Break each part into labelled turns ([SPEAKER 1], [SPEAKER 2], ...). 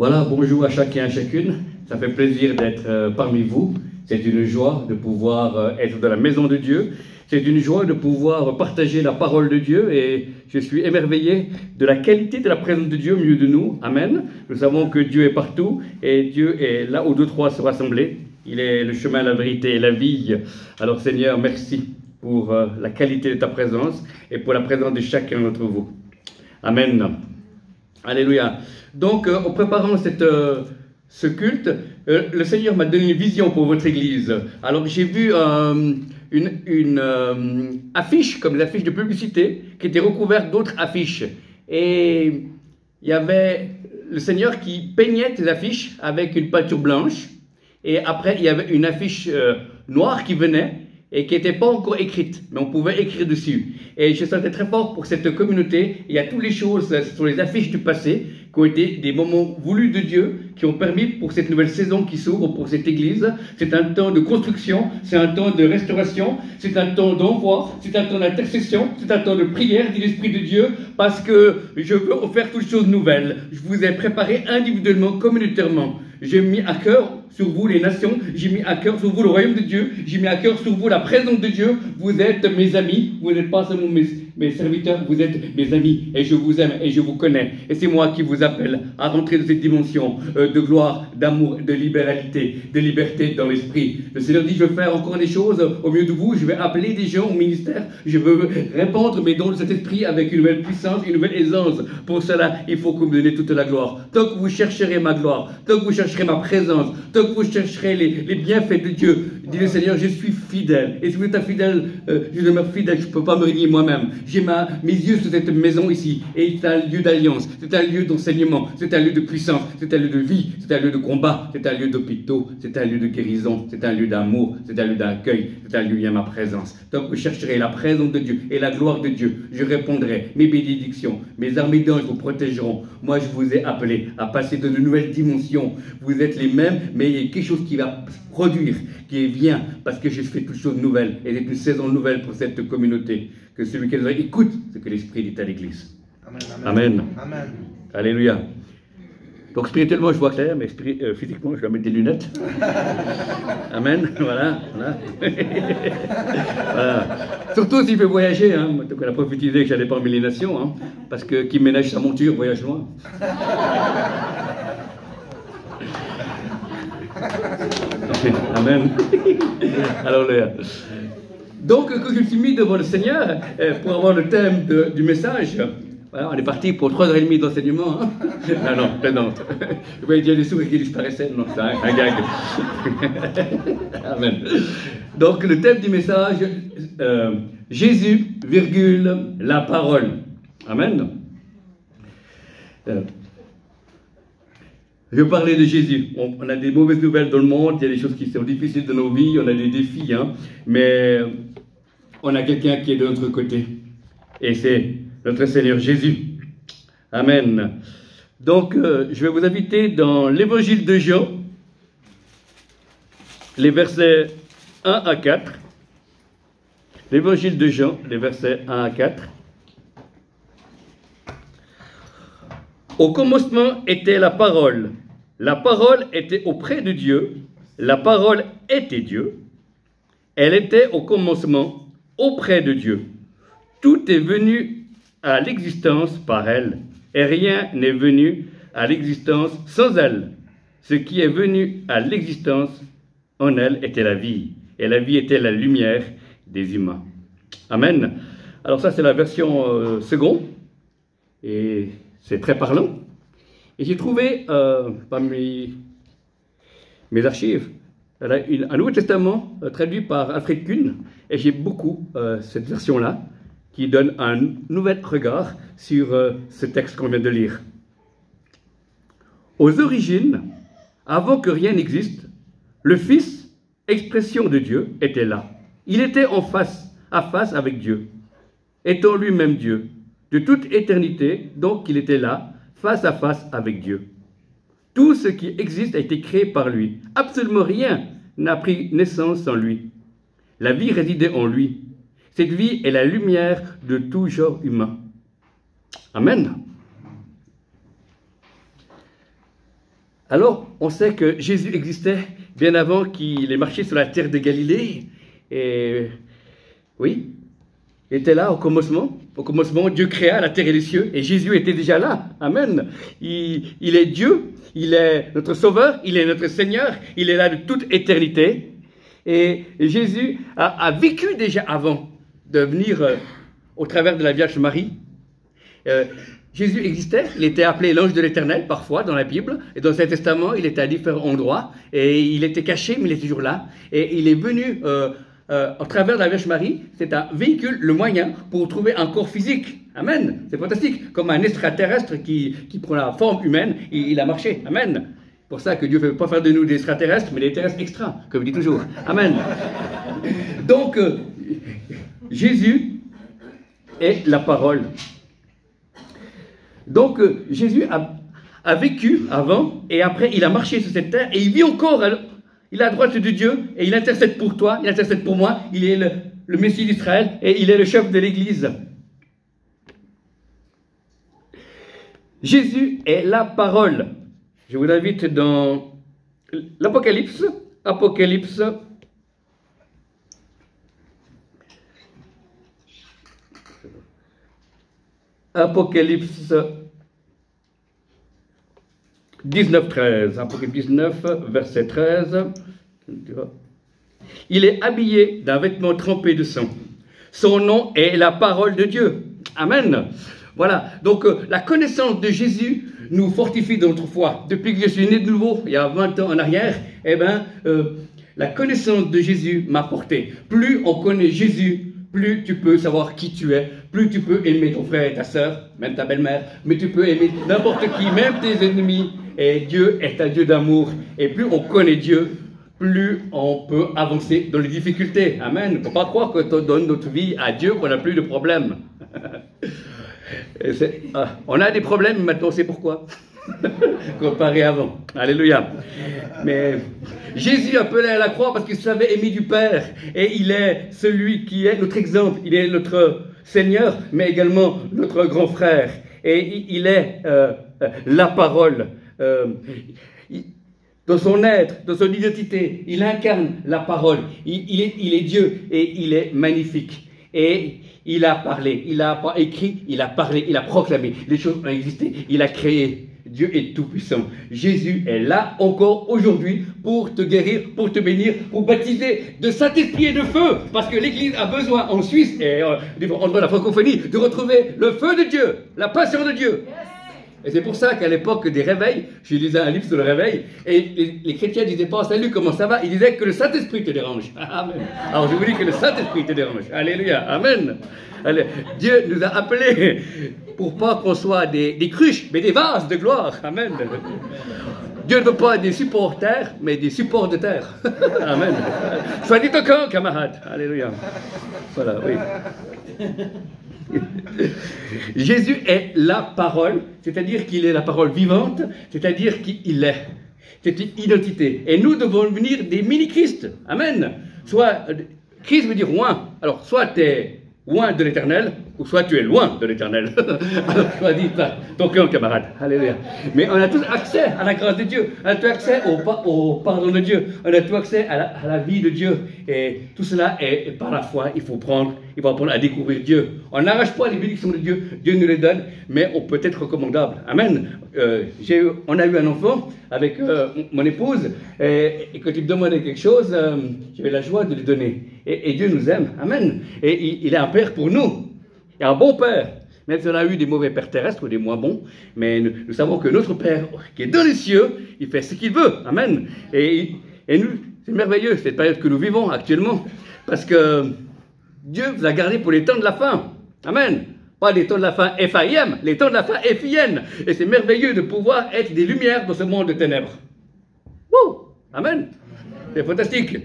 [SPEAKER 1] Voilà, bonjour à chacun et à chacune. Ça fait plaisir d'être parmi vous. C'est une joie de pouvoir être dans la maison de Dieu. C'est une joie de pouvoir partager la parole de Dieu et je suis émerveillé de la qualité de la présence de Dieu au milieu de nous. Amen. Nous savons que Dieu est partout et Dieu est là où deux, trois se rassemblent. Il est le chemin, la vérité et la vie. Alors Seigneur, merci pour la qualité de ta présence et pour la présence de chacun d'entre vous. Amen. Alléluia. Donc, en préparant ce culte, le Seigneur m'a donné une vision pour votre église. Alors, j'ai vu une affiche, comme les affiches de publicité, qui était recouverte d'autres affiches. Et il y avait le Seigneur qui peignait ces affiches avec une peinture blanche. Et après, il y avait une affiche noire qui venait et qui n'était pas encore écrite, mais on pouvait écrire dessus. Et je sentais très fort pour cette communauté. Il y a toutes les choses sur les affiches du passé qui ont été des moments voulus de Dieu, qui ont permis pour cette nouvelle saison qui s'ouvre pour cette église. C'est un temps de construction, c'est un temps de restauration, c'est un temps d'envoi, c'est un temps d'intercession, c'est un temps de prière, dit l'Esprit de Dieu, parce que je veux faire toutes choses nouvelles. Je vous ai préparé individuellement, communautairement. J'ai mis à cœur sur vous les nations, j'ai mis à cœur sur vous le royaume de Dieu, j'ai mis à cœur sur vous la présence de Dieu. Vous êtes mes amis, vous n'êtes pas seulement mes serviteurs, vous êtes mes amis et je vous aime et je vous connais. Et c'est moi qui vous appelle à rentrer dans cette dimension de gloire, d'amour, de libéralité, de liberté dans l'esprit. Le Seigneur dit, je veux faire encore des choses au milieu de vous, je vais appeler des gens au ministère, je veux répandre mes dons de cet esprit avec une nouvelle puissance, une nouvelle aisance. Pour cela, il faut que vous me donnez toute la gloire. Tant que vous chercherez ma gloire, tant que vous chercherez ma présence, tant que vous chercherez les bienfaits de Dieu, dit le Seigneur, je suis fidèle. Et si vous êtes fidèle, je demeure fidèle, je ne peux pas me renier moi-même. J'ai mes yeux sur cette maison ici, et c'est un lieu d'alliance, c'est un lieu d'enseignement, c'est un lieu de puissance, c'est un lieu de vie, c'est un lieu de combat, c'est un lieu d'hôpitaux, c'est un lieu de guérison, c'est un lieu d'amour, c'est un lieu d'accueil, c'est un lieu où il y a ma présence. Tant que vous chercherez la présence de Dieu et la gloire de Dieu, je répondrai, mes bénédictions, mes armées d'anges vous protégeront. Moi, je vous ai appelé à passer de nouvelles dimensions. Vous êtes les mêmes, mais il y a quelque chose qui va produire, qui vient, parce que je fais toutes choses nouvelles. Et c'est une saison nouvelle pour cette communauté. Que celui qui nous écoute ce que l'Esprit dit à l'Église. Amen. Amen. Amen. Alléluia. Donc spirituellement, je vois clair, mais physiquement, je dois mettre des lunettes. Amen. Voilà. Voilà. Surtout s'il fait voyager. Hein. Donc on a prophétisé que j'allais parmi les nations, hein, parce que qui ménage sa monture voyage loin. Amen. Alors, donc, quand je me suis mis devant le Seigneur pour avoir le thème du message, voilà, on est parti pour 3h30 d'enseignement. Hein. Non, plaisante. Je voyais déjà les sourires qui disparaissaient. Non, c'est un gag. Amen. Donc, le thème du message, Jésus, virgule, la parole. Amen. Je vais parler de Jésus. On a des mauvaises nouvelles dans le monde, il y a des choses qui sont difficiles dans nos vies, on a des défis, hein, mais on a quelqu'un qui est de notre côté. Et c'est notre Seigneur Jésus. Amen. Donc, je vais vous inviter dans l'évangile de Jean, les versets 1 à 4. L'évangile de Jean, les versets 1 à 4. Au commencement était la parole. La parole était auprès de Dieu. La parole était Dieu. Elle était au commencement auprès de Dieu. Tout est venu à l'existence par elle, et rien n'est venu à l'existence sans elle. Ce qui est venu à l'existence en elle était la vie, et la vie était la lumière des humains. Amen. Alors ça, c'est la version seconde, et c'est très parlant. Et j'ai trouvé parmi mes archives un Nouveau Testament traduit par Alfred Kuhn, et j'ai beaucoup cette version-là, qui donne un nouvel regard sur ce texte qu'on vient de lire. Aux origines, avant que rien n'existe, le Fils, expression de Dieu, était là. Il était en face à face avec Dieu, étant lui-même Dieu. De toute éternité, donc il était là, face à face avec Dieu. Tout ce qui existe a été créé par lui. Absolument rien n'a pris naissance sans lui. La vie résidait en lui. Cette vie est la lumière de tout genre humain. Amen. Alors, on sait que Jésus existait bien avant qu'il ait marché sur la terre de Galilée. Et oui, il était là au commencement. Au commencement, Dieu créa la terre et les cieux. Et Jésus était déjà là. Amen. Il est Dieu, il est notre Sauveur, il est notre Seigneur, il est là de toute éternité. Et Jésus a vécu déjà avant de venir au travers de la Vierge Marie. Jésus existait, il était appelé l'ange de l'Éternel parfois dans la Bible, et dans le Saint-Testament, il était à différents endroits, et il était caché, mais il est toujours là, et il est venu au travers de la Vierge Marie. C'est un véhicule, le moyen pour trouver un corps physique. Amen. C'est fantastique, comme un extraterrestre qui prend la forme humaine, il a marché. Amen. C'est pour ça que Dieu ne veut pas faire de nous des extraterrestres, mais des terrestres extra, comme il dit toujours. Amen. Donc, Jésus est la parole. Donc, Jésus a vécu avant et après, il a marché sur cette terre et il vit encore. Il est à droite de Dieu et il intercède pour toi, il intercède pour moi. Il est le Messie d'Israël et il est le chef de l'Église. Jésus est la parole. Je vous invite dans l'Apocalypse. Apocalypse. Apocalypse 19, 13. Apocalypse 19, verset 13. Il est habillé d'un vêtement trempé de sang. Son nom est la parole de Dieu. Amen. Voilà. Donc, la connaissance de Jésus nous fortifie dans notre foi. Depuis que je suis né de nouveau, il y a 20 ans en arrière, eh bien, la connaissance de Jésus m'a porté. Plus on connaît Jésus, plus tu peux savoir qui tu es, plus tu peux aimer ton frère et ta sœur, même ta belle-mère, mais tu peux aimer n'importe qui, même tes ennemis. Et Dieu est un Dieu d'amour. Et plus on connaît Dieu, plus on peut avancer dans les difficultés. Amen. Il ne faut pas croire que on donne notre vie à Dieu qu'on n'a plus de problèmes. On a des problèmes, mais maintenant on sait pourquoi. Comparé avant. Alléluia. Mais Jésus appelait à la croix parce qu'il savait aimer du Père. Et il est celui qui est notre exemple. Il est notre Seigneur, mais également notre grand frère. Et il est la parole. Dans son être, dans son identité, il incarne la parole. Il est Dieu et il est magnifique. Et il a parlé, il n'a pas écrit, il a parlé, il a proclamé. Les choses ont existé, il a créé. Dieu est tout-puissant. Jésus est là encore aujourd'hui pour te guérir, pour te bénir, pour baptiser de Saint-Esprit et de feu. Parce que l'Église a besoin en Suisse et en la francophonie de retrouver le feu de Dieu, la passion de Dieu. Et c'est pour ça qu'à l'époque des réveils, je lisais un livre sur le réveil, et les chrétiens ne disaient pas « Salut, comment ça va ?» Ils disaient que le Saint-Esprit te dérange. Amen. Alors je vous dis que le Saint-Esprit te dérange. Alléluia. Amen. Allez. Dieu nous a appelés pour pas qu'on soit des cruches, mais des vases de gloire. Amen. Dieu ne veut pas des supporters, mais des supports de terre. Amen. Sois dit au camp, camarade. Alléluia. Voilà, oui. Jésus est la parole, c'est-à-dire qu'il est la parole vivante, c'est-à-dire qu'il est. C'est une identité. Et nous devons devenir des mini-Christ. Amen. Soit, Christ veut dire loin. Alors, soit tu es loin de l'Éternel, ou soit tu es loin de l'Éternel. Alors, choisis ton cœur, camarade. Alléluia. Mais on a tous accès à la grâce de Dieu. On a tous accès au pardon de Dieu. On a tous accès à la vie de Dieu. Et tout cela est par la foi. Il faut apprendre à découvrir Dieu. On n'arrache pas les bénédictions de Dieu. Dieu nous les donne, mais on peut être recommandable. Amen. On a eu un enfant avec mon épouse. Et quand il me demandait quelque chose, j'avais la joie de lui donner. Et Dieu nous aime. Amen. Et il est un père pour nous. Il est un bon père. Même si on a eu des mauvais pères terrestres ou des moins bons, mais nous savons que notre Père qui est dans les cieux, il fait ce qu'il veut. Amen. Et nous, c'est merveilleux cette période que nous vivons actuellement, parce que Dieu vous a gardé pour les temps de la fin. Amen. Pas les temps de la fin F-A-I-M, les temps de la fin F-I-N. Et c'est merveilleux de pouvoir être des lumières dans ce monde de ténèbres. Wouh! Amen. C'est fantastique.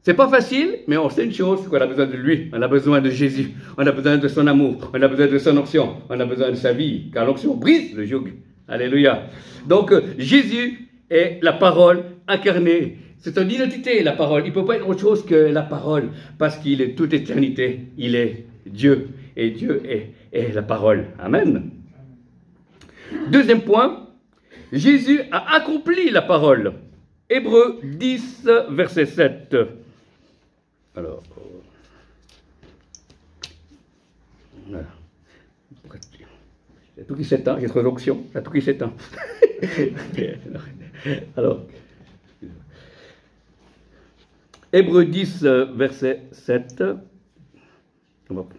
[SPEAKER 1] C'est pas facile, mais on sait une chose, qu'on a besoin de lui, on a besoin de Jésus, on a besoin de son amour, on a besoin de son onction, on a besoin de sa vie, car l'onction brise le joug. Alléluia. Donc, Jésus est la parole incarnée. C'est son identité, la parole. Il ne peut pas être autre chose que la parole, parce qu'il est toute éternité. Il est Dieu, et Dieu est la parole. Amen. Deuxième point, Jésus a accompli la parole. Hébreux 10, verset 7. Alors, voilà. Il y a tout qui s'éteint, j'ai trop d'onction, il y a tout qui s'éteint. Alors, Hébreux 10, verset 7. On va prendre.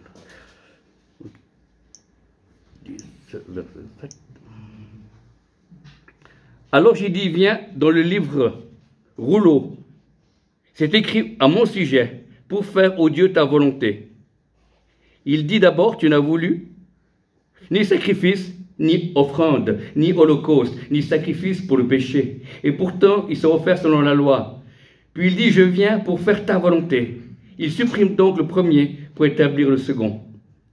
[SPEAKER 1] 10, verset 7. Alors j'ai dit, viens dans le livre rouleau. C'est écrit à mon sujet, pour faire, ô Dieu, ta volonté. Il dit d'abord, tu n'as voulu ni sacrifice, ni offrande, ni holocauste, ni sacrifice pour le péché. Et pourtant, ils sont offerts selon la loi. Puis il dit, je viens pour faire ta volonté. Il supprime donc le premier pour établir le second.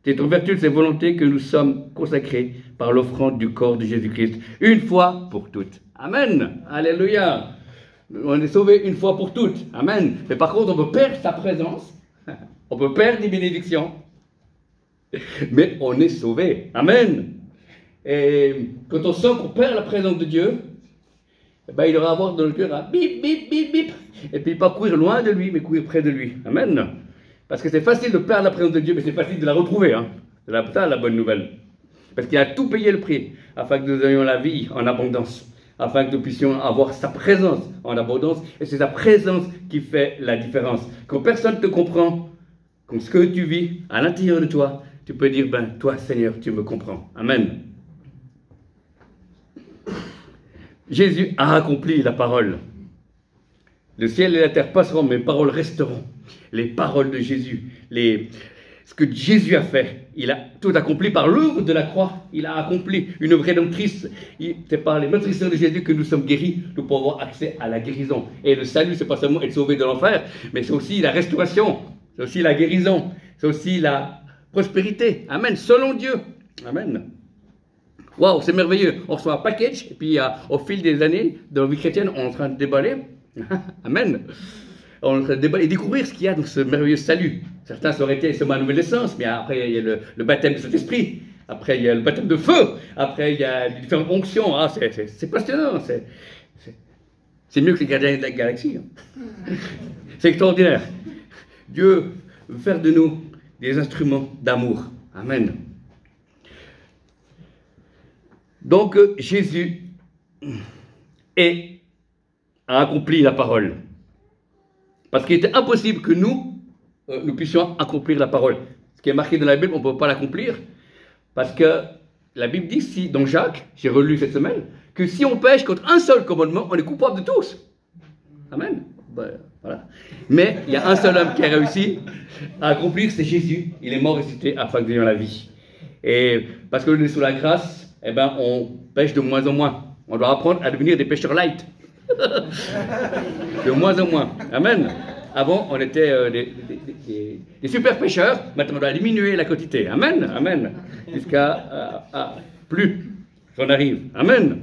[SPEAKER 1] C'est en vertu de cette volonté que nous sommes consacrés par l'offrande du corps de Jésus-Christ, une fois pour toutes. Amen. Alléluia. On est sauvés une fois pour toutes. Amen. Mais par contre, on peut perdre sa présence. On peut perdre des bénédictions. Mais on est sauvé. Amen. Et quand on sent qu'on perd la présence de Dieu, eh ben, il devra avoir dans le cœur un bip, bip, bip, bip. Et puis pas courir loin de lui, mais courir près de lui. Amen. Parce que c'est facile de perdre la présence de Dieu, mais c'est facile de la retrouver. Hein. C'est ça la bonne nouvelle. Parce qu'il a tout payé le prix, afin que nous ayons la vie en abondance, afin que nous puissions avoir sa présence en abondance. Et c'est sa présence qui fait la différence. Quand personne ne te comprend, comme ce que tu vis à l'intérieur de toi, tu peux dire, ben, toi, Seigneur, tu me comprends. Amen. Jésus a accompli la parole. Le ciel et la terre passeront, mais mes paroles resteront. Les paroles de Jésus, ce que Jésus a fait, il a tout accompli par l'œuvre de la croix. Il a accompli une œuvre rédemptrice. C'est par les meurtrisseurs de Jésus que nous sommes guéris. Nous pouvons avoir accès à la guérison. Et le salut, c'est pas seulement être sauvé de l'enfer, mais c'est aussi la restauration, c'est aussi la guérison, c'est aussi la prospérité. Amen. Selon Dieu. Amen. Waouh, c'est merveilleux. On reçoit un package, et puis au fil des années de la vie chrétienne, on est en train de déballer. Amen. On est en train de déballer et découvrir ce qu'il y a dans ce merveilleux salut. Certains auraient été seulement la nouvelle naissance, mais après il y a le baptême de cet esprit. Après il y a le baptême de feu. Après il y a les différentes onctions. Ah, c'est passionnant. C'est mieux que les gardiens de la galaxie. Hein. C'est extraordinaire. Dieu veut faire de nous des instruments d'amour. Amen. Donc Jésus a accompli la parole. Parce qu'il était impossible que nous puissions accomplir la parole. Ce qui est marqué dans la Bible, on ne peut pas l'accomplir. Parce que la Bible dit, si, dans Jacques, j'ai relu cette semaine, que si on pêche contre un seul commandement, on est coupable de tous. Amen. Ben, voilà. Mais il y a un seul homme qui a réussi à accomplir, c'est Jésus. Il est mort ressuscité afin que nous ayons la vie. Et parce que nous sommes sous la grâce, eh ben, on pêche de moins en moins. On doit apprendre à devenir des pêcheurs light. De moins en moins. Amen. Avant, on était des super pêcheurs. Maintenant, on doit diminuer la quantité. Amen. Amen. Jusqu'à plus qu'on arrive. Amen.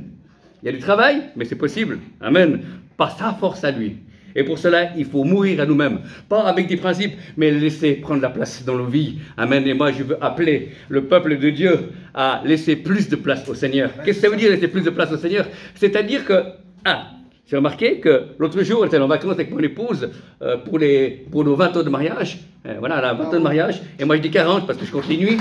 [SPEAKER 1] Il y a du travail, mais c'est possible. Amen. Par sa force à lui. Et pour cela, il faut mourir à nous-mêmes. Pas avec des principes, mais laisser prendre la place dans nos vies. Amen. Et moi, je veux appeler le peuple de Dieu à laisser plus de place au Seigneur. Qu'est-ce que ça veut dire, laisser plus de place au Seigneur? C'est-à-dire que, j'ai remarqué que l'autre jour, on était en vacances avec mon épouse pour nos 20 ans de mariage. Voilà, la 20 ans de mariage. Et moi, je dis 40 parce que je continue.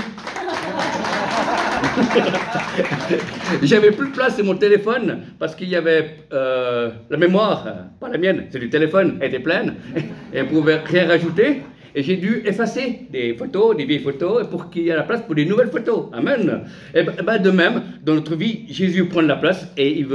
[SPEAKER 1] J'avais plus de place sur mon téléphone parce qu'il y avait la mémoire, pas la mienne, c'est du téléphone, elle était pleine et elle ne pouvait rien rajouter. Et j'ai dû effacer des photos, des vieilles photos, pour qu'il y ait la place pour des nouvelles photos. Amen. Et ben de même, dans notre vie, Jésus prend la place et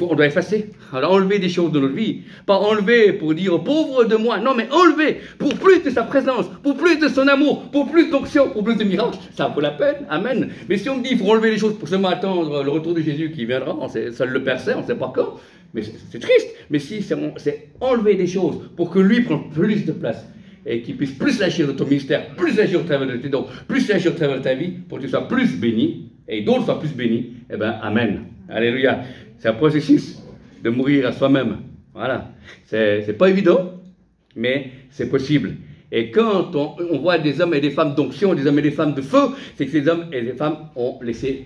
[SPEAKER 1] on doit effacer. Alors enlever des choses de notre vie. Pas enlever pour dire pauvre de moi. Non, mais enlever pour plus de sa présence, pour plus de son amour, pour plus d'onction, pour plus de miracles. Ça vaut la peine. Amen. Mais si on me dit qu'il faut enlever les choses pour seulement attendre le retour de Jésus qui viendra, seul le Père sait, on ne sait pas quand. Mais c'est triste. Mais si c'est enlever des choses pour que lui prenne plus de place et qu'il puisse plus agir dans ton ministère, plus agir au travers de tes dons, plus agir au travers de ta vie, pour que tu sois plus béni et d'autres soient plus bénis, eh bien, amen. Alléluia. C'est un processus de mourir à soi-même. Voilà. C'est pas évident, mais c'est possible. Et quand on voit des hommes et des femmes d'onction, des hommes et des femmes de feu, c'est que ces hommes et des femmes ont laissé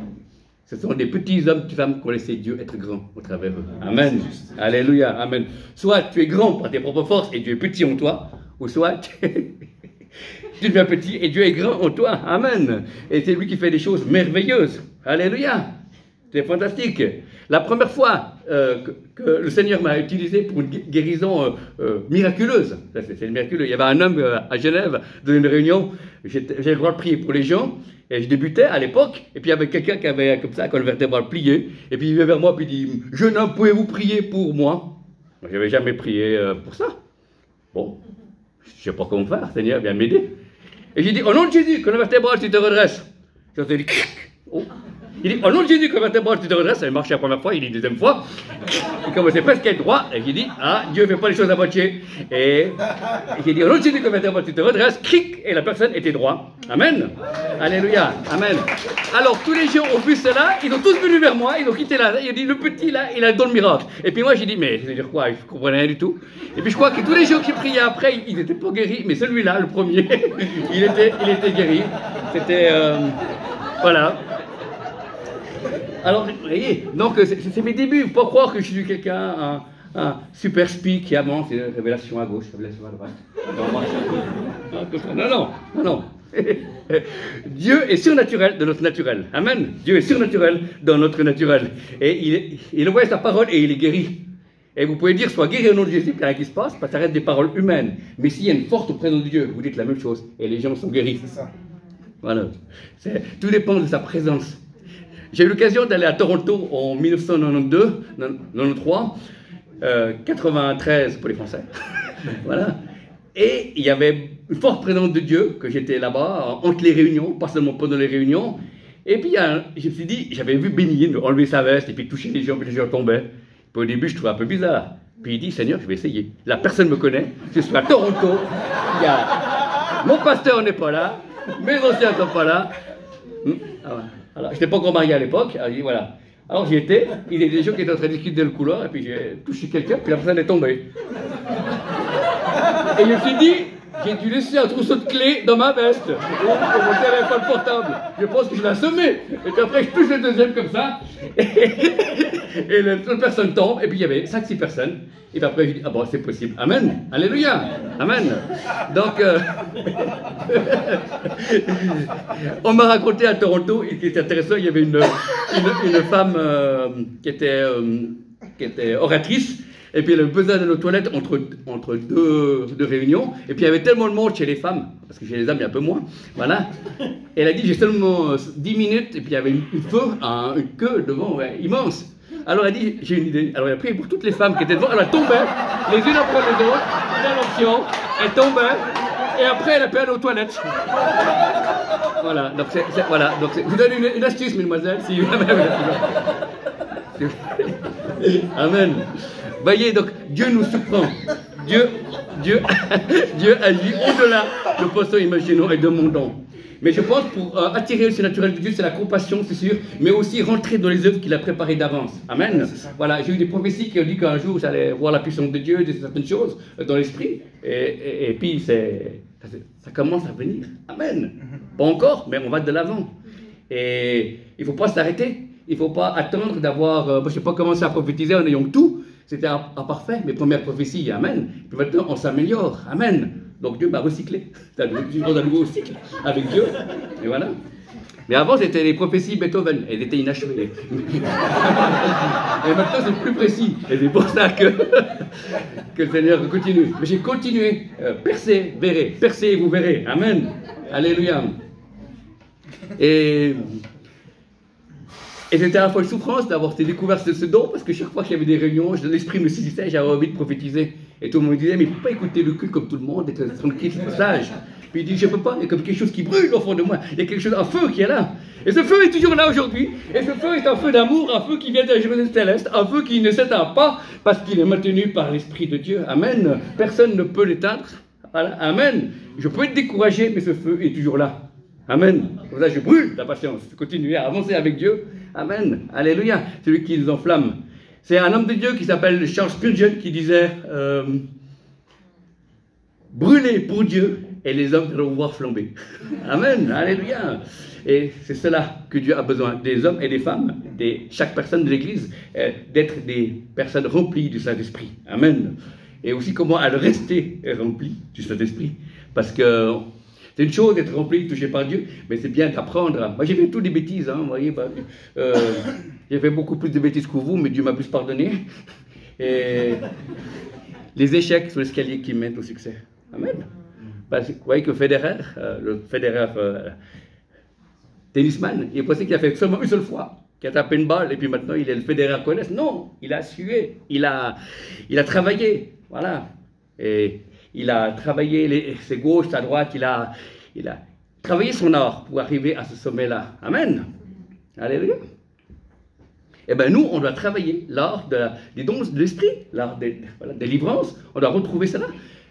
[SPEAKER 1] Ce sont des petits hommes, petites femmes qui ont laissé Dieu être grand au travers d'eux. Amen. Alléluia. Amen. Soit tu es grand par tes propres forces et Dieu est petit en toi, ou soit tu deviens petit et Dieu est grand en toi. Amen. Et c'est lui qui fait des choses merveilleuses. Alléluia. C'est fantastique. La première fois que le Seigneur m'a utilisé pour une guérison miraculeuse, c'est miraculeux. Il y avait un homme à Genève, dans une réunion, j'avais le droit de prier pour les gens, et je débutais à l'époque, et puis il y avait quelqu'un qui avait comme ça la colonne vertébrale pliée, et puis il vient vers moi, puis il dit « Jeune homme, pouvez-vous prier pour moi ?» Je n'avais jamais prié pour ça. Bon, je ne sais pas comment faire, Seigneur, viens m'aider. Et j'ai dit « Au nom de Jésus, colonne vertébrale, tu te redresses. » Je me suis dit « Oh !» Il dit, au nom de Jésus, colonne vertébrale, tu te redresses. Ça a marché la première fois, il dit deuxième fois. Il commençait presque à être droit. Et j'ai dit, ah, Dieu ne fait pas les choses à moitié. Et j'ai dit, au nom de Jésus, colonne vertébrale, tu te redresses. Cric, et la personne était droit. Amen. Alléluia. Amen. Alors, tous les gens ont vu cela. Ils ont tous venu vers moi. Ils ont quitté là. Ils ont dit, le petit là, il a le don de miracle. Et puis moi, j'ai dit, mais ça veut dire quoi? Je ne comprenais rien du tout. Et puis je crois que tous les gens qui priaient après, ils n'étaient pas guéris. Mais celui-là, le premier, il était guéri. C'était, voilà. Alors, vous voyez, donc c'est mes débuts. Il ne faut pas croire que je suis quelqu'un, un super speak qui avance, c'est une révélation à gauche, révélation à droite. Non. Dieu est surnaturel de notre naturel. Amen. Dieu est surnaturel dans notre naturel. Et il envoie sa parole et il est guéri. Et vous pouvez dire, soit guéri au nom de Jésus, qu'il n'y a rien qui se passe, parce que ça reste des paroles humaines. Mais s'il y a une forte présence de Dieu, vous dites la même chose, et les gens sont guéris. C'est ça. Voilà. Tout dépend de sa présence. J'ai eu l'occasion d'aller à Toronto en 1992, 93 pour les Français. Voilà. Et il y avait une forte présence de Dieu, que j'étais là-bas, entre les réunions, pas seulement pendant les réunions. Et puis, je me suis dit, j'avais vu Béni enlever sa veste et puis toucher les gens, puis les gens tombaient. Puis au début, je trouvais un peu bizarre. Puis il dit, Seigneur, je vais essayer. La personne me connaît, je suis à Toronto, mon pasteur n'est pas là, mes anciens ne sont pas là. Alors, je n'étais pas encore marié à l'époque, alors, voilà. Alors j'y étais, il y a des gens qui étaient en train de discuter dans le couloir, et puis j'ai touché quelqu'un, puis la personne est tombée. Et je me suis dit, j'ai dû laisser un trousseau de clés dans ma veste, pour mon téléphone portable. Je pense que je l'ai assommé. Et puis après, je touche le deuxième comme ça, et l'autre personne tombe, et puis il y avait 5-6 personnes. Et puis après, je dis, ah bon, c'est possible. Amen. Alléluia. Amen. Donc, on m'a raconté à Toronto, et ce qui était intéressant, il y avait une femme qui était oratrice, et puis elle avait besoin d'aller aux toilettes entre deux réunions, et puis il y avait tellement de monde chez les femmes, parce que chez les hommes il y a un peu moins, voilà. Et elle a dit, j'ai seulement 10 minutes, et puis il y avait une queue devant, ouais, immense. Alors elle dit, j'ai une idée. Alors elle a prié pour toutes les femmes qui étaient devant, elle tombait, les unes après les autres, dans l'option, elle tombait, et après elle a pu aller aux toilettes. Voilà, donc voilà, donc je vous donne une astuce, mesdemoiselles, si vous avez Amen. Voyez, donc Dieu nous surprend. Dieu agit au-delà de nos poissons imaginons et demandons. Mais je pense pour attirer le naturel de Dieu, c'est la compassion, c'est sûr, mais aussi rentrer dans les œuvres qu'il a préparées d'avance. Amen. Voilà, j'ai eu des prophéties qui ont dit qu'un jour j'allais voir la puissance de Dieu, de certaines choses dans l'esprit, et puis ça commence à venir. Amen. Pas encore, mais on va de l'avant. Et il ne faut pas s'arrêter. Il ne faut pas attendre d'avoir, je ne sais pas, commencé à prophétiser en ayant tout. C'était imparfait, mes premières prophéties, amen. Puis maintenant, on s'améliore, amen. Donc Dieu m'a recyclé. C'est un nouveau cycle avec Dieu. Et voilà. Mais avant, c'était les prophéties Beethoven. Elles étaient inachevées. Et maintenant, c'est plus précis. Et c'est pour ça que le Seigneur continue. Mais j'ai continué. Persévérer. Percez et vous verrez. Amen. Alléluia. Et c'était à la fois une souffrance d'avoir découvert ce don, parce que chaque fois qu'il y avait des réunions, l'esprit me saisissait, j'avais envie de prophétiser. Et tout le monde me disait, mais il ne faut pas écouter le culte comme tout le monde, être tranquille, sage. Puis il dit, je ne peux pas, il y a comme quelque chose qui brûle au fond de moi, il y a quelque chose, un feu qui est là. Et ce feu est toujours là aujourd'hui, et ce feu est un feu d'amour, un feu qui vient de la Jérusalem céleste, un feu qui ne s'éteint pas, parce qu'il est maintenu par l'Esprit de Dieu. Amen. Personne ne peut l'éteindre. Amen. Je peux être découragé, mais ce feu est toujours là. Amen. Comme ça, je brûle la patience. Continuer à avancer avec Dieu. Amen. Alléluia. C'est lui qui nous enflamme. C'est un homme de Dieu qui s'appelle Charles Spurgeon qui disait brûler pour Dieu et les hommes vont vous voir flamber. Amen, alléluia. Et c'est cela que Dieu a besoin, des hommes et des femmes, chaque personne de l'Église, d'être des personnes remplies du Saint-Esprit. Amen. Et aussi comment elle rester remplie du Saint-Esprit. Parce que c'est une chose d'être rempli, touché par Dieu, mais c'est bien d'apprendre. Moi, j'ai fait toutes des bêtises, hein, vous voyez. J'ai fait beaucoup plus de bêtises que vous, mais Dieu m'a plus pardonné. Et les échecs sont l'escalier qui mène au succès. Amen. Parce que vous voyez que Federer, tennisman, il pensait qu'il a fait seulement une seule fois, qu'il a tapé une balle, et puis maintenant il est le Federer connaisse. Non, il a sué, il a travaillé, voilà. Et il a travaillé ses gauches, sa droite, il a travaillé son art pour arriver à ce sommet-là. Amen. Alléluia. Eh bien, nous, on doit travailler l'art des dons de l'esprit, l'art des délivrances. On doit retrouver cela.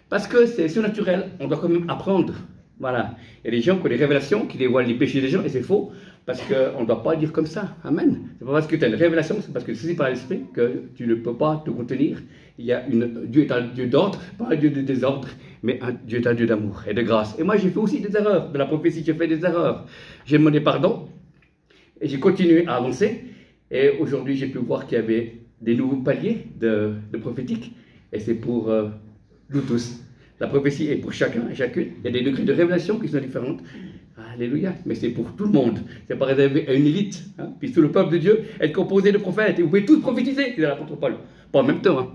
[SPEAKER 1] Parce que c'est surnaturel. On doit quand même apprendre. Voilà. Il y a des gens qui ont des révélations, qui dévoilent les péchés des gens, et c'est faux. Parce qu'on ne doit pas dire comme ça. Amen. C'est pas parce que tu as une révélation, c'est parce que c'est par l'esprit que tu ne peux pas te contenir. Dieu est un Dieu d'ordre, pas un Dieu de désordre, mais Dieu est un Dieu d'amour et de grâce. Et moi, j'ai fait aussi des erreurs. De la prophétie, j'ai fait des erreurs. J'ai demandé pardon, et j'ai continué à avancer. Et aujourd'hui, j'ai pu voir qu'il y avait des nouveaux paliers de prophétique. Et c'est pour nous tous. La prophétie est pour chacun et chacune. Il y a des degrés de révélation qui sont différents. Alléluia. Mais c'est pour tout le monde. C'est pas réservé à une élite. Hein. Puis tout le peuple de Dieu est composé de prophètes. Et vous pouvez tous prophétiser, dit l'apôtre Paul. Pas en même temps, hein.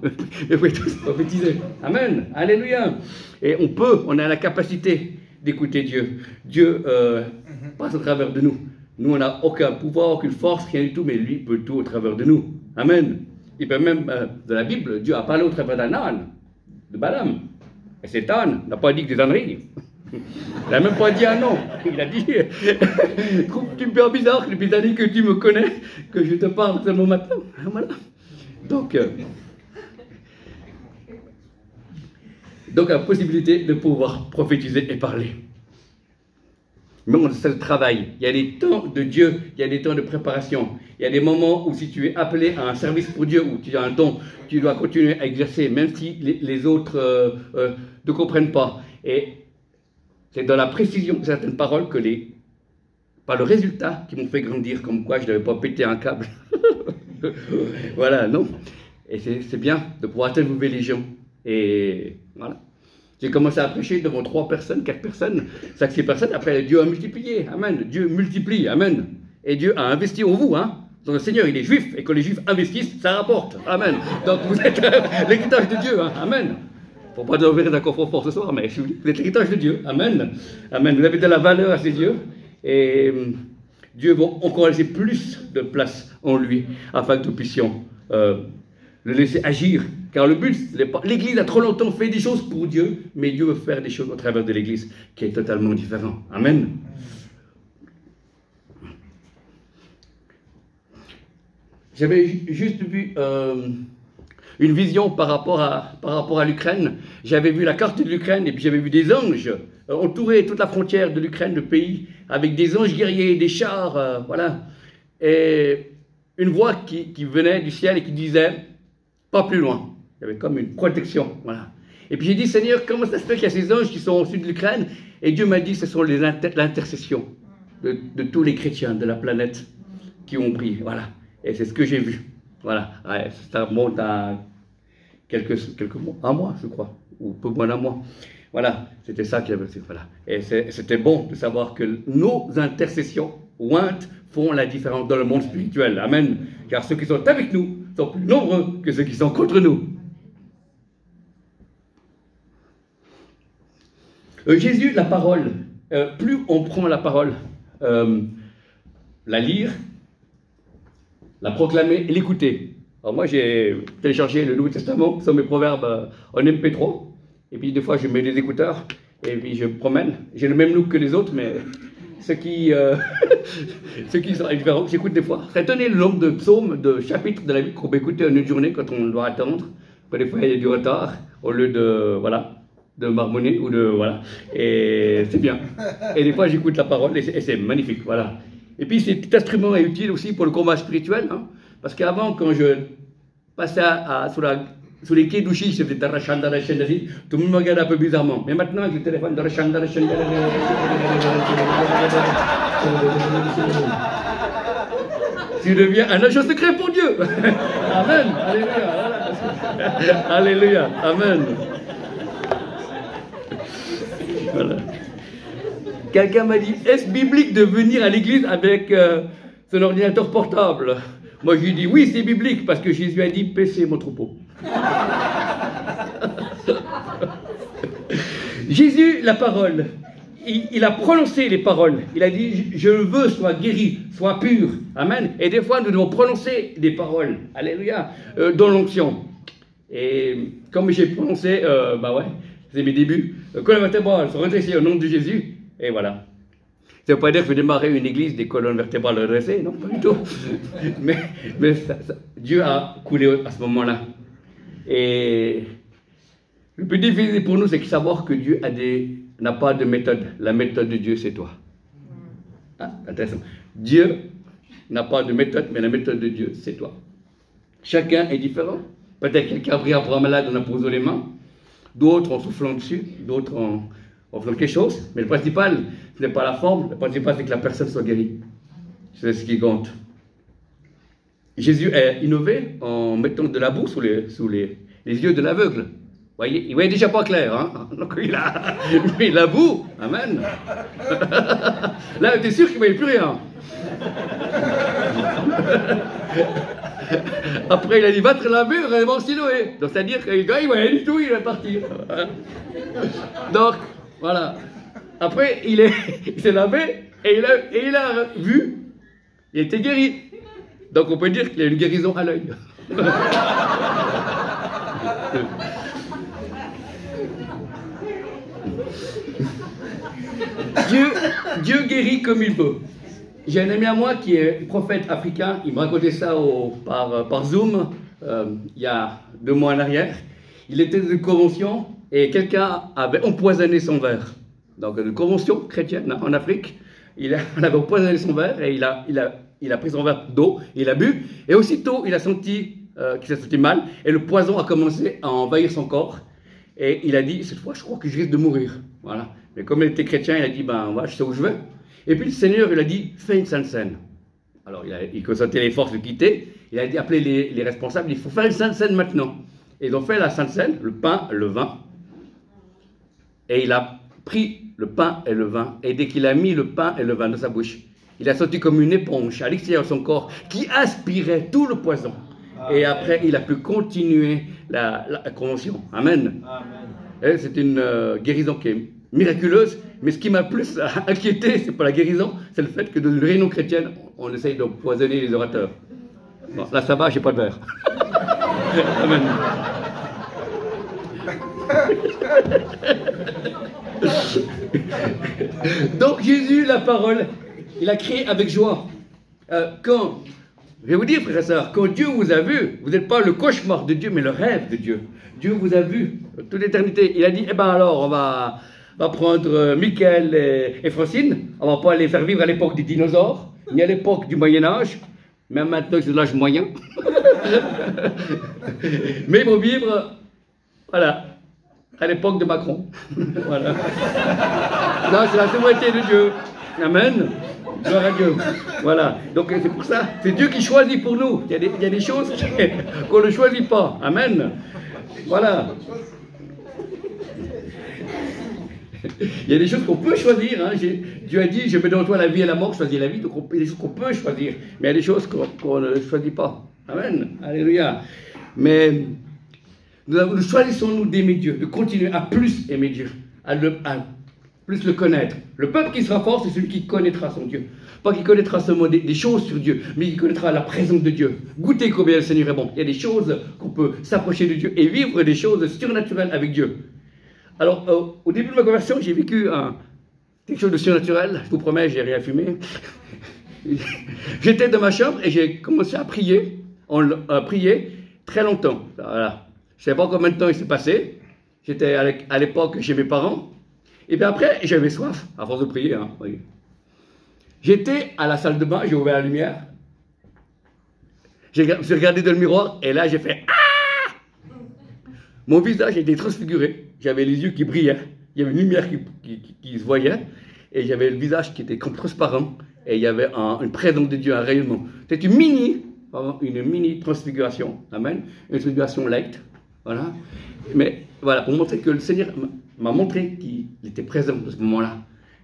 [SPEAKER 1] Mais vous pouvez tous prophétiser. Amen. Alléluia. Et on a la capacité d'écouter Dieu. Dieu passe au travers de nous. Nous, on n'a aucun pouvoir, aucune force, rien du tout, mais lui peut tout au travers de nous. Amen. Il peut même, de la Bible, Dieu a parlé au travers d'un âne, de Balaam. Et cet âne n'a pas dit que des âneries. Il n'a même pas dit un nom. Il a dit, tu me fais bizarre depuis des années que tu me connais, que je te parle seulement maintenant. Voilà. Donc, la possibilité de pouvoir prophétiser et parler. Mais c'est le travail. Il y a des temps de Dieu, il y a des temps de préparation. Il y a des moments où si tu es appelé à un service pour Dieu, où tu as un don, tu dois continuer à exercer, même si les autres ne comprennent pas. Et c'est dans la précision de certaines paroles que pas le résultat qui m'ont fait grandir, comme quoi je n'avais pas pété un câble. Voilà, non. Et c'est bien de pouvoir interviewer les gens. Et voilà. J'ai commencé à prêcher devant 3 personnes, 4 personnes, 5-6 personnes. Après, Dieu a multiplié. Amen. Dieu multiplie. Amen. Et Dieu a investi en vous. Hein. Donc le Seigneur, il est juif. Et quand les juifs investissent, ça rapporte. Amen. Donc vous êtes l'héritage de Dieu. Hein. Amen. Il ne faut pas devenir d'un confort fort ce soir, mais vous êtes l'héritage de Dieu. Amen. Amen. Vous avez de la valeur à ses yeux. Et Dieu va encore laisser plus de place en lui afin que nous puissions le laisser agir. Car le but, l'Église a trop longtemps fait des choses pour Dieu, mais Dieu veut faire des choses au travers de l'Église qui est totalement différent. Amen. J'avais juste vu une vision par rapport à l'Ukraine. J'avais vu la carte de l'Ukraine et puis j'avais vu des anges entourer toute la frontière de l'Ukraine, le pays, avec des anges guerriers, des chars, voilà. Et une voix qui venait du ciel et qui disait « pas plus loin ». Il y avait comme une protection, voilà. Et puis j'ai dit, Seigneur, comment ça se fait qu'il y a ces anges qui sont au sud de l'Ukraine? Et Dieu m'a dit, ce sont l'intercession de tous les chrétiens de la planète qui ont prié, voilà. Et c'est ce que j'ai vu, voilà. Ouais, ça remonte à quelques mois, un mois, je crois, ou peu moins d'un mois. Voilà, c'était ça qu'il y avait, voilà. Et c'était bon de savoir que nos intercessions ointes font la différence dans le monde spirituel, amen. Car ceux qui sont avec nous sont plus nombreux que ceux qui sont contre nous. Jésus, la parole, plus on prend la parole, la lire, la proclamer et l'écouter. Alors moi j'ai téléchargé le Nouveau Testament sur mes proverbes en MP3, et puis des fois je mets des écouteurs, et puis je me promène. J'ai le même look que les autres, mais ceux qui sont différents, j'écoute des fois. C'est étonné le nombre de psaumes, de chapitres de la Bible qu'on peut écouter en une journée quand on doit attendre. Des fois il y a du retard, au lieu de, voilà, de marmonner ou de, voilà, et c'est bien. Et des fois j'écoute la parole et c'est magnifique, voilà. Et puis cet instrument est utile aussi pour le combat spirituel, hein, parce qu'avant quand je passais sous la sous les quais d'Ouchy, je faisais Darachan, Darachan, tout le monde me regardait un peu bizarrement. Mais maintenant, avec le téléphone, Darachan, Darachan, tu deviens un agent secret pour Dieu. Amen. Alléluia. Alléluia. Amen. Voilà. Quelqu'un m'a dit, est-ce biblique de venir à l'église avec son ordinateur portable? Moi, je lui dis, oui, c'est biblique, parce que Jésus a dit, paissez mon troupeau. Jésus, la parole, il a prononcé les paroles. Il a dit, je veux, sois guéri, sois pur. Amen. Et des fois, nous devons prononcer des paroles. Alléluia. Dans l'onction. Et comme j'ai prononcé, c'est mes débuts, colonne vertébrale, se redresser au nom de Jésus. Et voilà. Ça ne veut pas dire que je démarrer une église des colonnes vertébrales redressées, non, pas du tout. mais Dieu a coulé à ce moment-là. Et le plus difficile pour nous, c'est de savoir que Dieu n'a pas de méthode. La méthode de Dieu, c'est toi. Ah, intéressant. Dieu n'a pas de méthode, mais la méthode de Dieu, c'est toi. Chacun est différent. Peut-être quelqu'un a pris un malade, on a posé les mains. D'autres en soufflant dessus, d'autres en faisant quelque chose. Mais le principal, ce n'est pas la forme. Le principal, c'est que la personne soit guérie. C'est ce qui compte. Jésus a innové en mettant de la boue sous les yeux de l'aveugle. Voyez, il voyait déjà pas clair, hein? Donc il a mis la boue. Amen. Là, tu es sûr qu'il ne voyait plus rien. Après, il a dit, va te laver, vraiment Siloé. Donc, c'est-à-dire qu'il ne voyait du tout, il est parti. Donc, voilà. Après, il s'est lavé et il a vu, il était guéri. Donc, on peut dire qu'il y a une guérison à l'œil. Dieu guérit comme il veut. J'ai un ami à moi qui est prophète africain, il me racontait ça par Zoom il y a 2 mois en arrière. Il était dans une convention et quelqu'un avait empoisonné son verre. Donc une convention chrétienne en Afrique, on avait empoisonné son verre et il a pris son verre d'eau, il a bu et aussitôt il a senti qu'il s'est senti mal et le poison a commencé à envahir son corps et il a dit, cette fois je crois que je risque de mourir. Voilà. Mais comme il était chrétien, il a dit, ben voilà, je sais où je vais. Et puis le Seigneur, il a dit, fais une sainte scène. Alors il consentait les forces de quitter, il a dit, appelez les responsables, il faut faire une sainte scène maintenant. Et ils ont fait la sainte scène, le pain, le vin, et il a pris le pain et le vin, et dès qu'il a mis le pain et le vin dans sa bouche, il a senti comme une éponge à l'extérieur de son corps qui aspirait tout le poison. Et après, il a pu continuer la convention. Amen. C'est une guérison qui est miraculeuse, mais ce qui m'a plus inquiété, c'est pas la guérison, c'est le fait que dans une réunion chrétienne, on essaye d'empoisonner les orateurs. Bon, là ça va, j'ai pas de verre. Amen. Donc Jésus, la parole, il a crié avec joie. Je vais vous dire, frères et sœurs, quand Dieu vous a vu, vous n'êtes pas le cauchemar de Dieu, mais le rêve de Dieu. Dieu vous a vu toute l'éternité. Il a dit, eh ben alors, on va prendre Michael et Francine, on va pas les faire vivre à l'époque des dinosaures, ni à l'époque du Moyen-Âge, même maintenant c'est l'âge moyen. Mais ils vont vivre, voilà, à l'époque de Macron. Voilà. Non, c'est la souveraineté de Dieu. Amen. Gloire à Dieu. Voilà. Donc c'est pour ça, c'est Dieu qui choisit pour nous. Il y a des choses qu'on ne choisit pas. Amen. Voilà. Il y a des choses qu'on peut choisir. Hein. Dieu a dit, je mets devant toi la vie et la mort, choisis la vie. Donc il y a des choses qu'on peut choisir. Mais il y a des choses qu'on ne choisit pas. Amen. Alléluia. Mais nous choisissons-nous d'aimer Dieu, de continuer à plus aimer Dieu, à plus le connaître. Le peuple qui sera fort, c'est celui qui connaîtra son Dieu. Pas qui connaîtra seulement des choses sur Dieu, mais qui connaîtra la présence de Dieu. Goûtez combien le Seigneur est bon. Il y a des choses qu'on peut s'approcher de Dieu et vivre des choses surnaturelles avec Dieu. Alors, au début de ma conversion, j'ai vécu quelque chose de surnaturel. Je vous promets, j'ai rien fumé. J'étais dans ma chambre et j'ai commencé à prier. Prier très longtemps. Voilà. Je ne sais pas combien de temps il s'est passé. J'étais à l'époque chez mes parents. Et puis après, j'avais soif, à force de prier. Hein, oui. J'étais à la salle de bain, j'ai ouvert la lumière. Je me suis regardé dans le miroir et là, j'ai fait « Ah !» mon visage était transfiguré. J'avais les yeux qui brillaient. Il y avait une lumière qui se voyait. Et j'avais le visage qui était comme transparent. Et il y avait une présence de Dieu, un rayonnement. C'était une mini transfiguration. Amen. Une transfiguration light. Voilà. Mais voilà, pour montrer que le Seigneur m'a montré qu'il était présent à ce moment-là.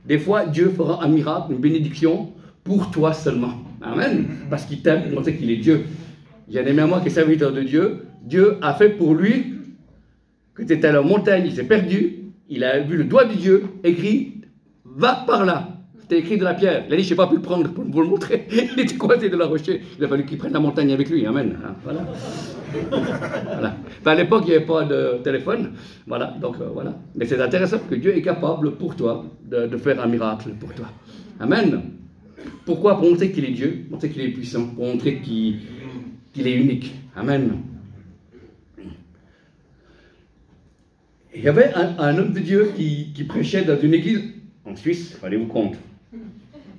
[SPEAKER 1] Des fois, Dieu fera un miracle, une bénédiction pour toi seulement. Amen. Parce qu'il t'aime, pour montrer qu'il est Dieu. J'ai un ami à moi qui est serviteur de Dieu. Dieu a fait pour lui que tu étais à la montagne, il s'est perdu. Il a vu le doigt de Dieu écrit « Va par là ». C'était écrit de la pierre. Il a dit « Je n'ai pas pu le prendre pour vous le montrer ». Il était coincé de la rocher. Il a fallu qu'il prenne la montagne avec lui. Amen. Voilà. Voilà. Enfin, à l'époque, il n'y avait pas de téléphone. Voilà. Donc, voilà. Mais c'est intéressant que Dieu est capable pour toi de faire un miracle pour toi. Amen. Pourquoi? Pour montrer qu'il est Dieu, pour montrer qu'il est puissant, pour montrer qu'il est unique. Amen. Il y avait un homme de Dieu qui prêchait dans une église en Suisse, rendez-vous compte,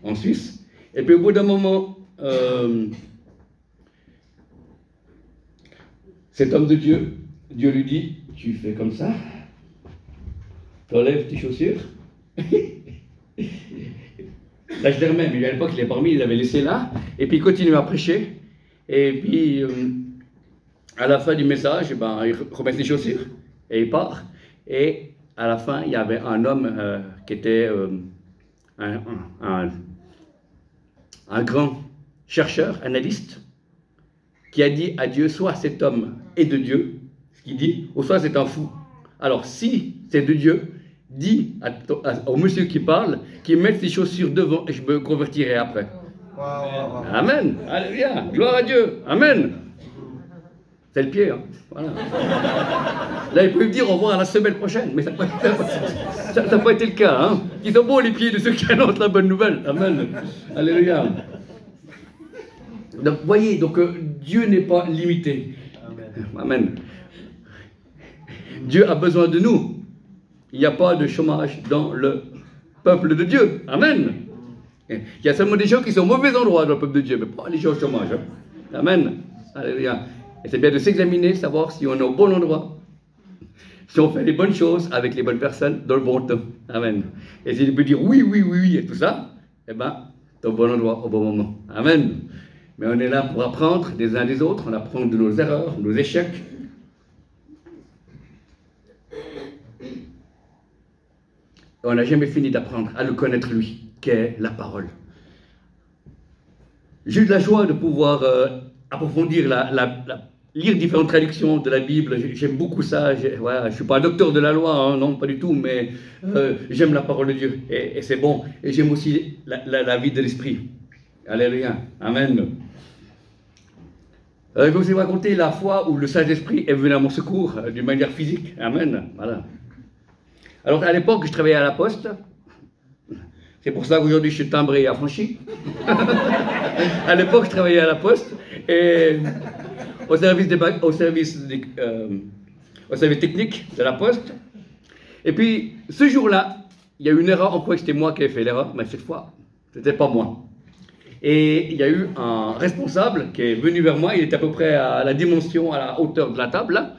[SPEAKER 1] en Suisse. Et puis au bout d'un moment, cet homme de Dieu, Dieu lui dit, tu fais comme ça, tu enlèves tes chaussures. Là, je les remets, mais à l'époque, il l'avait pas remis, il l'avait laissé là, et puis il continue à prêcher, et puis à la fin du message, ben, il remet ses chaussures, et il part. Et à la fin, il y avait un homme qui était un grand chercheur, analyste, qui a dit à Dieu, soit cet homme est de Dieu, ce qu'il dit, ou soit c'est un fou. Alors, si c'est de Dieu, dis au monsieur qui parle, qu'il mette ses chaussures devant et je me convertirai après. Amen. Alléluia. Gloire à Dieu. Amen. C'est le pied, hein. Voilà. Là, il peut me dire au revoir à la semaine prochaine, mais ça n'a pas été le cas. Hein. Ils sont bons les pieds de ceux qui annoncent la bonne nouvelle. Amen. Alléluia. Donc, voyez, donc, Dieu n'est pas limité. Amen. Dieu a besoin de nous. Il n'y a pas de chômage dans le peuple de Dieu. Amen. Il y a seulement des gens qui sont au mauvais endroit dans le peuple de Dieu, mais pas les gens au chômage. Hein. Amen. Alléluia. Et c'est bien de s'examiner, savoir si on est au bon endroit, si on fait les bonnes choses avec les bonnes personnes dans le bon temps. Amen. Et si tu peux dire oui, oui, oui, oui, et tout ça, eh bien, tu es au bon endroit, au bon moment. Amen. Mais on est là pour apprendre des uns des autres, on apprend de nos erreurs, nos échecs. Et on n'a jamais fini d'apprendre à le connaître lui, qu'est la parole. J'ai eu de la joie de pouvoir approfondir, lire différentes traductions de la Bible. J'aime beaucoup ça. Voilà, je ne suis pas un docteur de la loi, hein, non, pas du tout, mais j'aime la parole de Dieu. Et c'est bon. Et j'aime aussi la vie de l'esprit. Alléluia. Amen. Je vais vous raconter la fois où le Saint-Esprit est venu à mon secours d'une manière physique. Amen. Voilà. Alors, à l'époque, je travaillais à la Poste. C'est pour ça qu'aujourd'hui, je suis timbré et affranchi. À l'époque, je travaillais à la Poste. Et au service technique de la Poste. Et puis, ce jour-là, il y a eu une erreur. On croyait que c'était moi qui avais fait l'erreur, mais cette fois, ce n'était pas moi. Et il y a eu un responsable qui est venu vers moi. Il était à peu près à la dimension, à la hauteur de la table, là.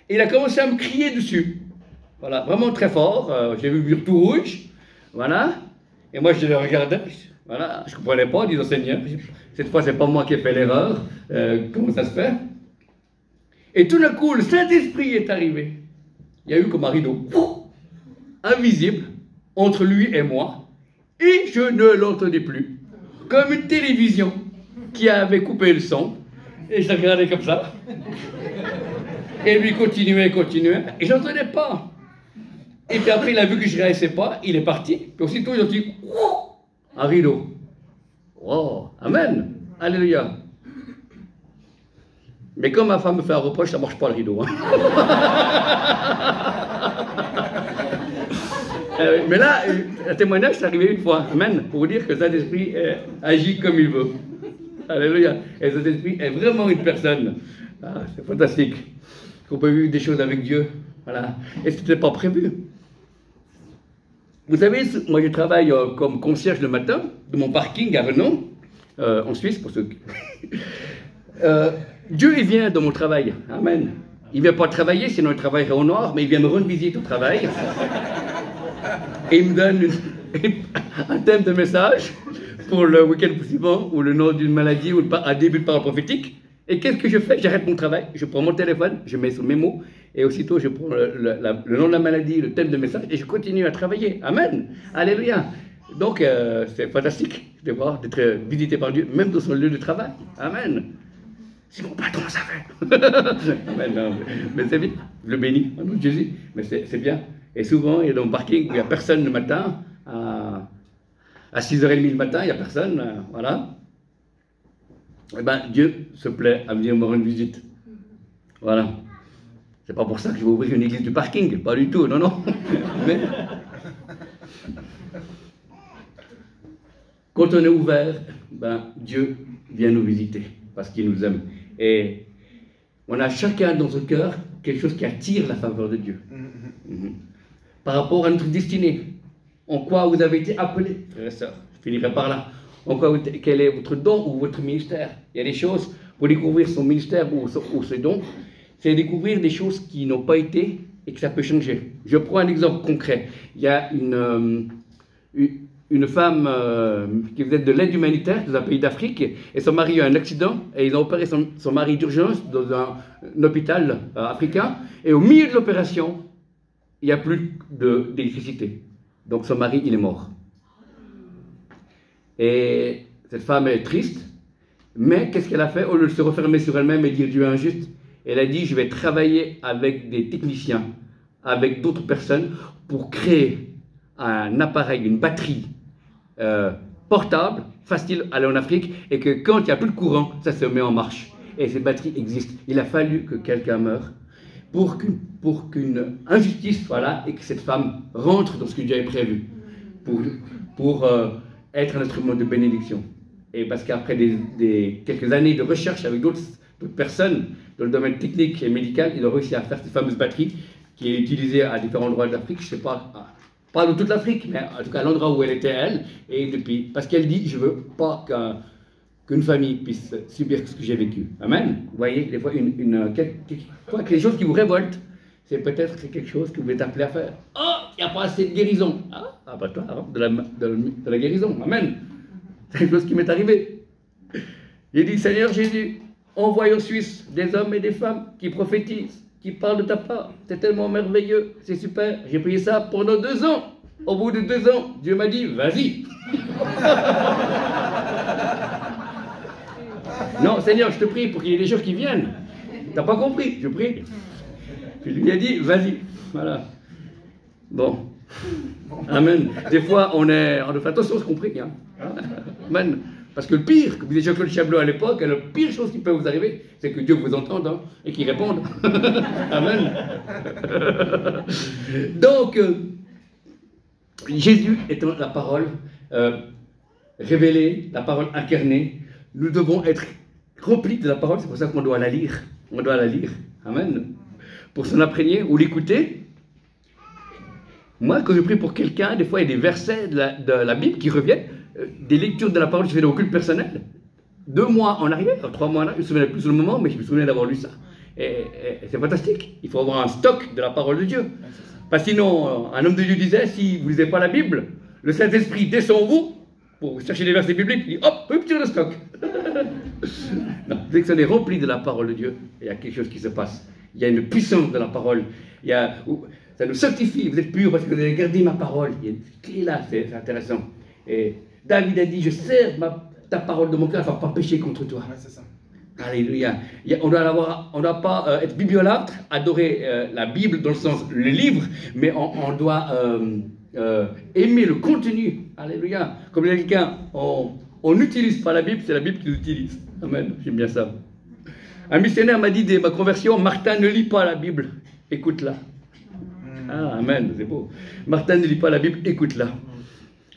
[SPEAKER 1] Et il a commencé à me crier dessus. Voilà, vraiment très fort. J'ai vu tout rouge. Voilà. Et moi, je le regardais. Voilà, je ne comprenais pas, disant Seigneur. Cette fois, ce n'est pas moi qui ai fait l'erreur. Comment ça se fait? Et tout d'un coup, le Saint-Esprit est arrivé. Il y a eu comme un rideau invisible entre lui et moi. Et je ne l'entendais plus. Comme une télévision qui avait coupé le son. Et je regardais comme ça. Et lui continuait. Et je n'entendais pas. Et puis après, il a vu que je ne réagissais pas. Il est parti. Puis aussitôt, il a dit un rideau. Oh, amen. Alléluia. Mais quand ma femme me fait un reproche, ça ne marche pas le rideau. Hein. Mais là, un témoignage, c'est arrivé une fois. Amen. Pour vous dire que le Saint-Esprit agit comme il veut. Alléluia. Et le Saint-Esprit est vraiment une personne. Ah, c'est fantastique. Qu'on peut vivre des choses avec Dieu. Voilà. Et ce n'était pas prévu. Vous savez, moi je travaille comme concierge le matin de mon parking à Renon, en Suisse, pour ceux qui... Dieu il vient dans mon travail. Amen. Il ne vient pas travailler, sinon il travaillerait au noir, mais il vient me rendre visite au travail. Et il me donne un thème de message pour le week-end suivant, ou le nom d'une maladie, ou un début de parole prophétique. Et qu'est-ce que je fais? J'arrête mon travail, je prends mon téléphone, je mets sur mes mots, et aussitôt je prends le nom de la maladie, le thème de message, et je continue à travailler. Amen. Alléluia. Donc, c'est fantastique de voir, d'être visité par Dieu, même dans son lieu de travail. Amen. Si mon patron savait. Amen, non, mais c'est bien. Je le bénis, au nom de Jésus. Mais c'est bien. Et souvent, il y a dans le parking où il n'y a personne le matin, à 6h30 le matin, il n'y a personne, voilà. Eh bien, Dieu se plaît à venir me rendre visite. Voilà. C'est pas pour ça que je vais ouvrir une église du parking, pas du tout, non, non. Mais quand on est ouvert, ben, Dieu vient nous visiter parce qu'il nous aime. Et on a chacun dans son cœur quelque chose qui attire la faveur de Dieu. Par rapport à notre destinée, en quoi vous avez été appelés, frères et sœurs, je finirai par là. En quoi, quel est votre don ou votre ministère? Il y a des choses, pour découvrir son ministère ou ses dons, c'est découvrir des choses qui n'ont pas été et que ça peut changer. Je prends un exemple concret. Il y a une femme qui faisait de l'aide humanitaire dans un pays d'Afrique, et son mari a eu un accident, et ils ont opéré son mari d'urgence dans un hôpital africain, et au milieu de l'opération, il n'y a plus d'électricité. Donc son mari, il est mort. Et cette femme est triste, mais qu'est-ce qu'elle a fait? Au lieu de se refermer sur elle-même et dire Dieu est injuste, elle a dit je vais travailler avec des techniciens, avec d'autres personnes, pour créer un appareil, une batterie portable, facile à aller en Afrique, et que quand il n'y a plus de courant, ça se met en marche. Et cette batterie existe. Il a fallu que quelqu'un meure pour qu'une injustice soit là et que cette femme rentre dans ce que Dieu avait prévu pour être un instrument de bénédiction. Et parce qu'après quelques années de recherche avec d'autres personnes dans le domaine technique et médical, il a réussi à faire cette fameuse batterie qui est utilisée à différents endroits de l'Afrique, je ne sais pas dans toute l'Afrique, mais en tout cas à l'endroit où elle était elle, et depuis, parce qu'elle dit, je ne veux pas qu'une famille puisse subir ce que j'ai vécu. Amen. Vous voyez, des fois, quelque chose qui vous révolte, c'est peut-être quelque chose que vous êtes appelé à faire. Oh, il n'y a pas assez de guérison. Ah bah toi, de la guérison. Amen. C'est quelque chose qui m'est arrivé. J'ai dit, Seigneur Jésus, envoie en Suisse des hommes et des femmes qui prophétisent, qui parlent de ta part. C'est tellement merveilleux, c'est super. J'ai prié ça pendant 2 ans. Au bout de 2 ans, Dieu m'a dit, vas-y. Non, Seigneur, je te prie pour qu'il y ait des gens qui viennent. T'as pas compris, je prie. Je lui ai dit, vas-y. Voilà. Bon. Amen. Des fois, on fait attention à ce qu'on prie. Hein. Amen. Parce que le pire, que vous disiez Jean-Claude Chablot à l'époque, la pire chose qui peut vous arriver, c'est que Dieu vous entende hein, et qu'il réponde. Amen. Donc, Jésus étant la parole révélée, la parole incarnée, nous devons être remplis de la parole, c'est pour ça qu'on doit la lire. On doit la lire. Amen. Pour s'en imprégner ou l'écouter. Moi, quand je prie pour quelqu'un, des fois, il y a des versets de la Bible qui reviennent, des lectures de la parole, je fais dans le culte personnel. 2 mois en arrière, 3 mois en arrière, je me souviens plus sur le moment, mais je me souviens d'avoir lu ça. Et c'est fantastique. Il faut avoir un stock de la parole de Dieu. Parce que sinon, un homme de Dieu disait, si vous ne lisez pas la Bible, le Saint-Esprit descend en vous, pour chercher des versets bibliques, il dit, hop, rupture de stock. Non, dès que ça est rempli de la parole de Dieu, il y a quelque chose qui se passe. Il y a une puissance de la parole. Ça nous sanctifie, vous êtes purs parce que vous avez gardé ma parole. Il y a une clé là, c'est intéressant. Et David a dit, je sers ta parole de mon cœur, afin de ne pas pécher contre toi. Ouais, c'est ça. Alléluia. On ne doit pas être bibliolâtre, adorer la Bible dans le sens, le livre, mais on doit aimer le contenu. Alléluia. Comme il y a quelqu'un, on n'utilise pas la Bible, c'est la Bible qui l'utilise. Amen. J'aime bien ça. Un missionnaire m'a dit dès ma conversion, Martin ne lit pas la Bible, écoute-la. Ah, amen, c'est beau. Martin ne lit pas la Bible, écoute-la.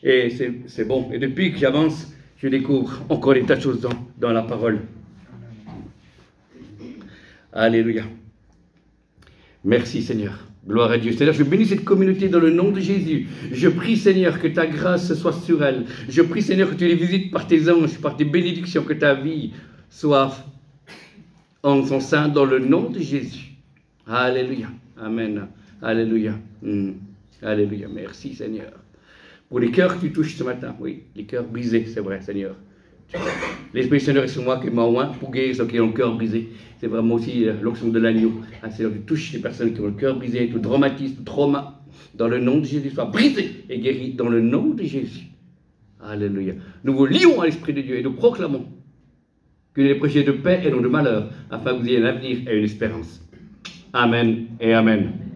[SPEAKER 1] Et c'est bon. Et depuis que j'avance, je découvre encore des tas de choses dans la parole. Alléluia. Merci Seigneur. Gloire à Dieu. Seigneur, je bénis cette communauté dans le nom de Jésus. Je prie Seigneur que ta grâce soit sur elle. Je prie Seigneur que tu les visites par tes anges, par tes bénédictions, que ta vie soit en son sein dans le nom de Jésus. Alléluia. Amen. Alléluia. Alléluia. Merci Seigneur. Pour les cœurs que tu touches ce matin, oui, les cœurs brisés, c'est vrai Seigneur. L'Esprit Seigneur est sur moi qui m'a oint pour guérir ceux qui ont le cœur brisé. C'est vraiment aussi l'onction de l'agneau. Seigneur, tu touches les personnes qui ont le cœur brisé, tout traumatisme, tout trauma. Dans le nom de Jésus, soit brisé et guéri dans le nom de Jésus. Alléluia. Nous vous lions à l'Esprit de Dieu et nous proclamons que les prêchés de paix et non de malheur, afin que vous ayez un avenir et une espérance. Amen et Amen.